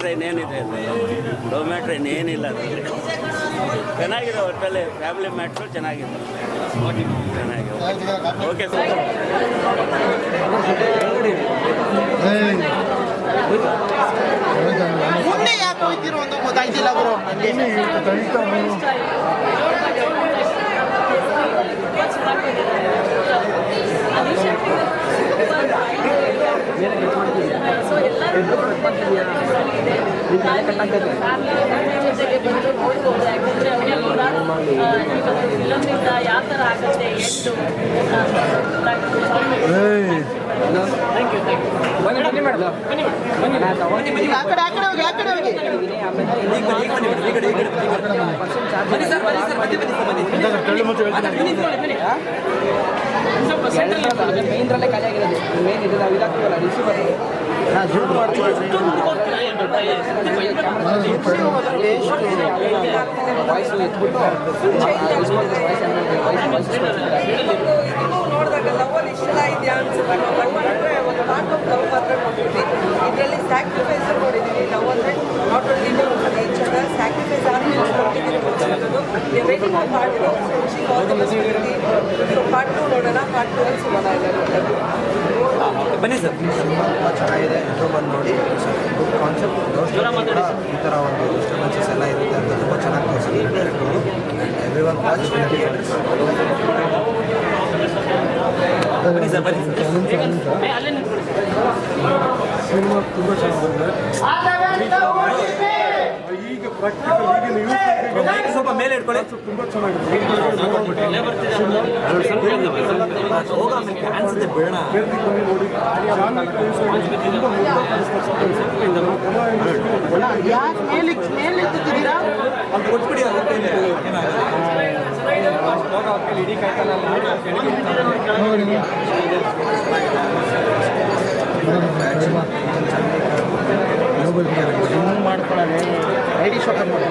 Matter ಏನೇನಿದೆ love matter ಏನಿಲ್ಲ ಅದರಲ್ಲಿ. ಚೆನ್ನಾಗಿದೆ, ಒಟ್ಟಲ್ಲಿ ಫ್ಯಾಮಿಲಿ ಮ್ಯಾಟ್ರು ಚೆನ್ನಾಗಿದೆ. Okay sir. ಮುಂದೆ ಯಾಕೆ ಹೋಗ್ತಿರೋ ಅಂತ ಗೊತ್ತಾಯ್ತಿಲ್ಲ ಬ್ರೋ ಜೊತೆಗೆ ಬಂದು ನೋಡ್ಬೋದು. ಯಾಕಂದರೆ ಅವರಿಗೆ ಕೂಡ ಫಿಲಮ್ನಿಂದ ಯಾವ ಥರ ಆಗುತ್ತೆ ಎಷ್ಟು ಮೇನ್ರಲ್ಲೇ ಖಾಲಿ ಆಗಿರೋದು. ಮೇನ್ ಇದು ನಾವು ಇದಾಗ್ತೀವಲ್ಲ ರಿಸೀವರ್ ವಾಯ್ಸು ಎತ್ಬಿಟ್ಟು ನೋಡಿದಾಗ ಲವಲ್ಲಿ ಇಷ್ಟೆಲ್ಲ ಇದೆಯಾ ಅನ್ಸುತ್ತೆ. ಲವ್ ಅಂದರೆ ಒಂದು ಪಾರ್ಟ್ ಆಫ್ ಲವ್ ಮಾತ್ರ ನೋಡಿದ್ವಿ. ಇದರಲ್ಲಿ ಸ್ಯಾಕ್ರಿಫೈಸ್ ನೋಡಿದ್ದೀವಿ. ಲವ್ ಅಂದರೆ not only each other sacrifice ಆದಮೇಲೆ waiting on part so part 2 ನೋಡೋಣ. ಪಾರ್ಟ್ 2 ಅಲ್ಲಿ ಸಿಗೋಣ ಎಲ್ಲರೂ. ಬನ್ನಿ ಸರ್. ತುಂಬ ಚೆನ್ನಾಗಿದೆ. ಎಲ್ಲರೂ ಬಂದು ನೋಡಿ. Good concept. ಈ ಥರ ಒಂದು ಡಿಸ್ಟರ್ಬೆನ್ಸಸ್ ಎಲ್ಲ ಇರುತ್ತೆ ಅಂತ ತುಂಬ ಚೆನ್ನಾಗಿ ತೋರಿಸಿದ್ರು. Every one watch. ಬನ್ನಿ ಸರ್, ಬನ್ನಿ ಸರ್. ಸಿನಿಮಾ ತುಂಬ ಚೆನ್ನಾಗಿದೆ. ಈಗ ಪ್ರಾಕ್ಟಿಕಲ್ ಸ್ವಲ್ಪ ಮೇಲೆ ಇಟ್ಕೊಳ್ಳಿ. ತುಂಬ ಚೆನ್ನಾಗಿದೆ. ನೋಡಿ ಯಾಕೆ ಮೇಲೆ ಎತ್ತಿದ್ದೀರಾ? ಅದು ಕೊಟ್ಬಿಡಿ. ಇಡೀ ಕಾಯ್ತಲ್ಲ ಮಾಡ್ಕೊಳ್ಳೋಣ ಐ ಡಿ ಶಾಪ್ ಮಾಡಿ